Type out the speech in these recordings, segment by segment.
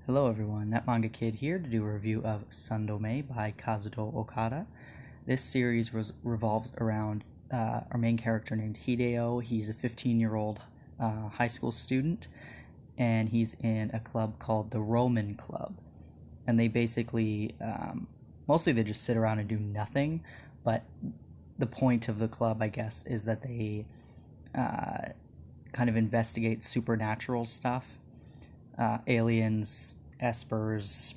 Hello everyone, that manga kid here to do a review of Sundome by Kazuto Okada. This series revolves around our main character named Hideo. He's a 15-year-old high school student, and he's in a club called the Roman Club. And they basically, mostly they just sit around and do nothing, but the point of the club, I guess, is that they kind of investigate supernatural stuff. Aliens, espers,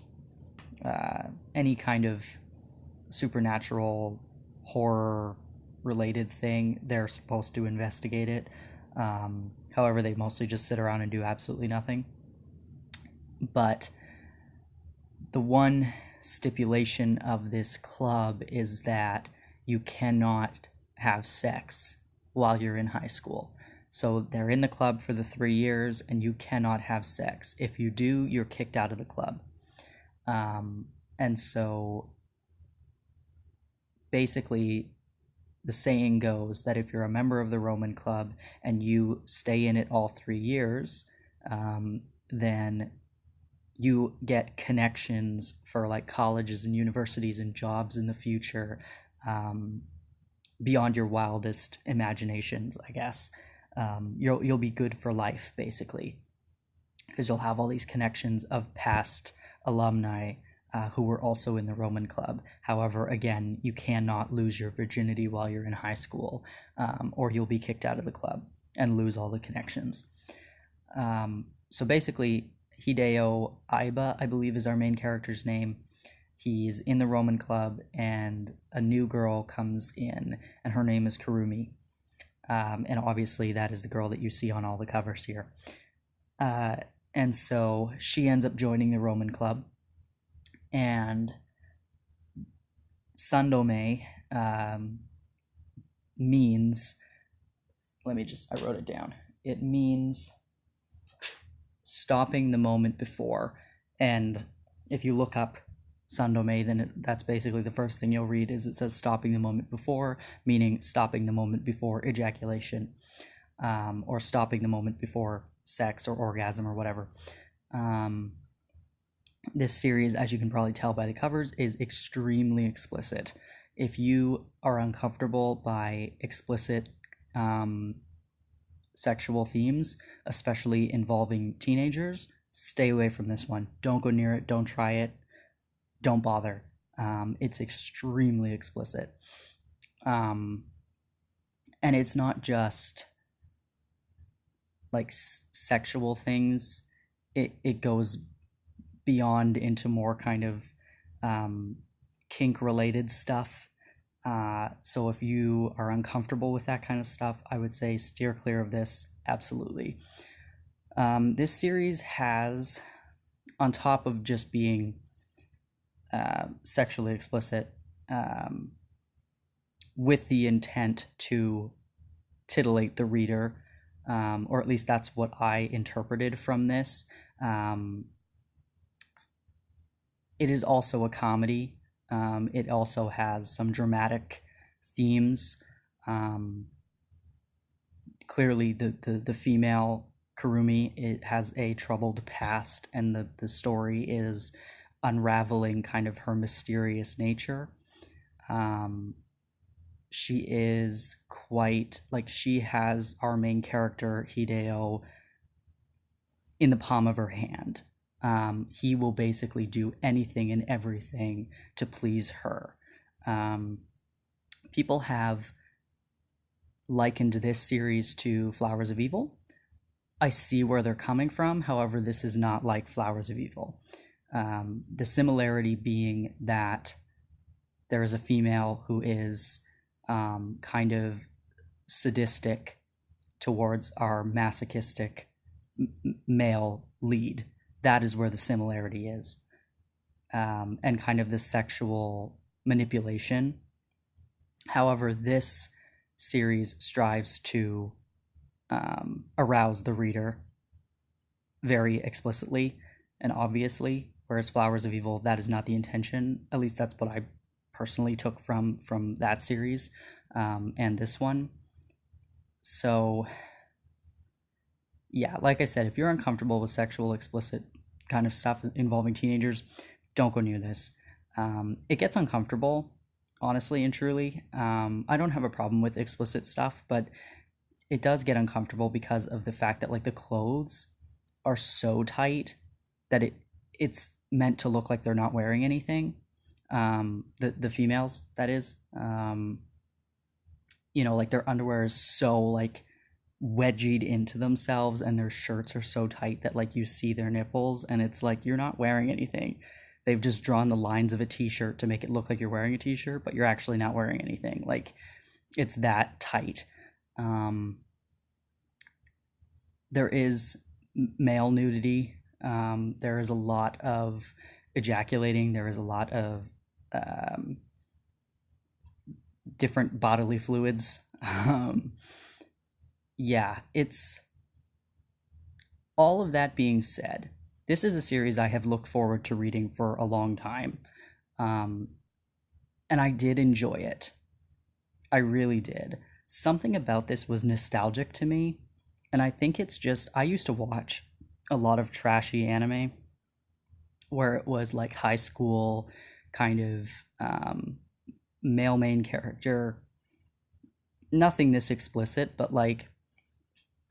any kind of supernatural horror related thing, they're supposed to investigate it. However, they mostly just sit around and do absolutely nothing. But the one stipulation of this club is that you cannot have sex while you're in high school. So they're in the club for the 3 years, and you cannot have sex. If you do, you're kicked out of the club. And so basically, the saying goes that if you're a member of the Roman Club and you stay in it all 3 years, then you get connections for like colleges and universities and jobs in the future, beyond your wildest imaginations, I guess. You'll be good for life, basically, because you'll have all these connections of past alumni who were also in the Roman Club. However, again, you cannot lose your virginity while you're in high school, or you'll be kicked out of the club and lose all the connections. So basically, Hideo Aiba, I believe, is our main character's name. He's in the Roman Club, and a new girl comes in, and her name is Kurumi. And obviously that is the girl that you see on all the covers here. And so she ends up joining the Roman Club, and Sundome means, I wrote it down. It means stopping the moment before. And if you look up Sundome, then that's basically the first thing you'll read is it says stopping the moment before, meaning stopping the moment before ejaculation, or stopping the moment before sex or orgasm or whatever. This series, as you can probably tell by the covers, is extremely explicit. If you are uncomfortable by explicit sexual themes, especially involving teenagers, stay away from this one. Don't go near it. Don't try it. Don't bother. It's extremely explicit. And it's not just like sexual things. It goes beyond into more kind of kink related stuff. So if you are uncomfortable with that kind of stuff, I would say steer clear of this. Absolutely. This series has, on top of just being sexually explicit, with the intent to titillate the reader, or at least that's what I interpreted from this. It is also a comedy. It also has some dramatic themes. Clearly, the female Kurumi, it has a troubled past, and the story is unraveling kind of her mysterious nature. She is quite, like, she has our main character, Hideo, in the palm of her hand. He will basically do anything and everything to please her. People have likened this series to Flowers of Evil. I see where they're coming from. However, this is not like Flowers of Evil. The similarity being that there is a female who is kind of sadistic towards our masochistic male lead. That is where the similarity is. And kind of the sexual manipulation. However, this series strives to arouse the reader very explicitly and obviously, whereas Flowers of Evil, that is not the intention. At least that's what I personally took from that series, and this one. So yeah, like I said, if you're uncomfortable with sexual explicit kind of stuff involving teenagers, don't go near this. It gets uncomfortable, honestly and truly. I don't have a problem with explicit stuff, but it does get uncomfortable because of the fact that like the clothes are so tight that it's meant to look like they're not wearing anything. The females, that is. Like their underwear is so like wedgied into themselves, and their shirts are so tight that like you see their nipples, and it's like you're not wearing anything. They've just drawn the lines of a t-shirt to make it look like you're wearing a t-shirt, but you're actually not wearing anything. Like it's that tight. There is male nudity. There is a lot of ejaculating. There is a lot of different bodily fluids. Yeah, it's all of that being said. This is a series I have looked forward to reading for a long time. And I did enjoy it. I really did. Something about this was nostalgic to me. And I think it's just, I used to watch a lot of trashy anime where it was like high school kind of male main character. Nothing this explicit, but like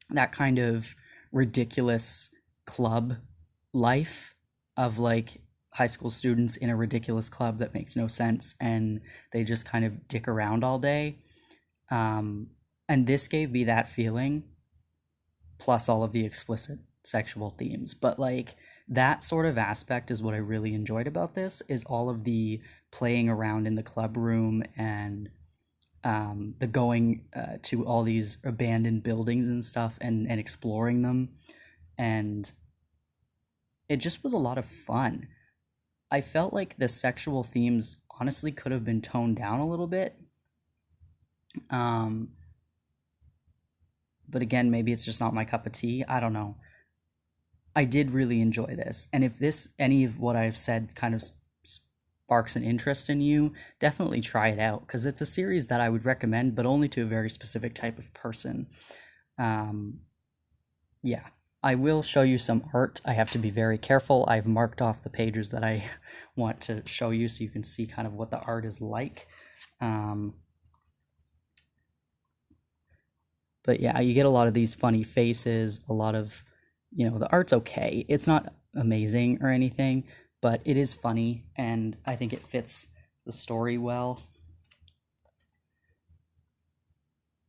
that kind of ridiculous club life of like high school students in a ridiculous club that makes no sense, and they just kind of dick around all day. And this gave me that feeling, plus all of the explicit sexual themes. But like that sort of aspect is what I really enjoyed about this, is all of the playing around in the club room and the going to all these abandoned buildings and stuff, and exploring them. And it just was a lot of fun. I felt like the sexual themes honestly could have been toned down a little bit. But again, maybe it's just not my cup of tea. I don't know. I did really enjoy this. And if any of what I've said kind of sparks an interest in you, definitely try it out, because it's a series that I would recommend, but only to a very specific type of person. Yeah. I will show you some art. I have to be very careful. I've marked off the pages that I want to show you so you can see kind of what the art is like. But yeah, you get a lot of these funny faces, a lot of, the art's okay. It's not amazing or anything, but it is funny, and I think it fits the story well.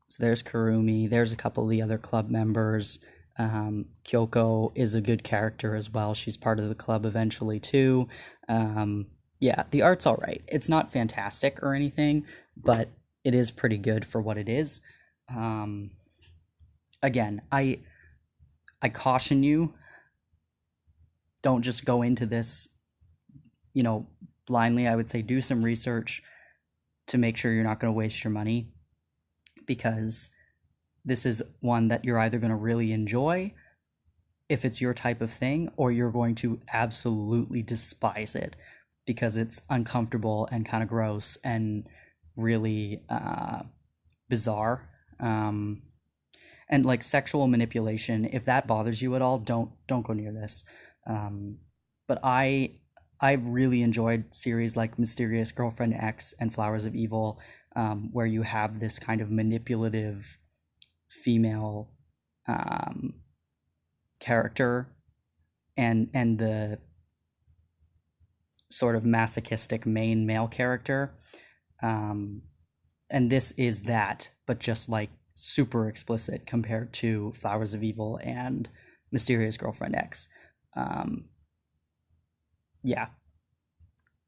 So there's Kurumi, there's a couple of the other club members. Kyoko is a good character as well. She's part of the club eventually too. Yeah, the art's all right. It's not fantastic or anything, but it is pretty good for what it is. Again, I caution you, don't just go into this, blindly. I would say do some research to make sure you're not going to waste your money, because this is one that you're either going to really enjoy if it's your type of thing, or you're going to absolutely despise it because it's uncomfortable and kind of gross and really bizarre. And like sexual manipulation, if that bothers you at all, don't go near this. But I really enjoyed series like Mysterious Girlfriend X and Flowers of Evil, where you have this kind of manipulative female character and the sort of masochistic main male character. And this is that, but just like super explicit compared to Flowers of Evil and Mysterious Girlfriend X. Yeah,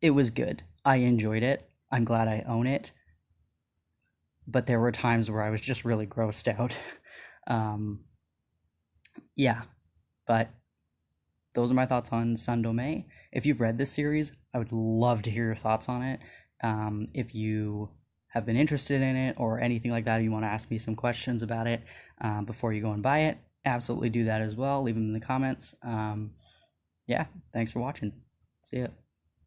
it was good. I enjoyed it. I'm glad I own it. But there were times where I was just really grossed out. Yeah, but those are my thoughts on Sundome. If you've read this series, I would love to hear your thoughts on it. If you have been interested in it or anything like that, you want to ask me some questions about it before you go and buy it, absolutely do that as well. Leave them in the comments. Yeah, thanks for watching. See ya.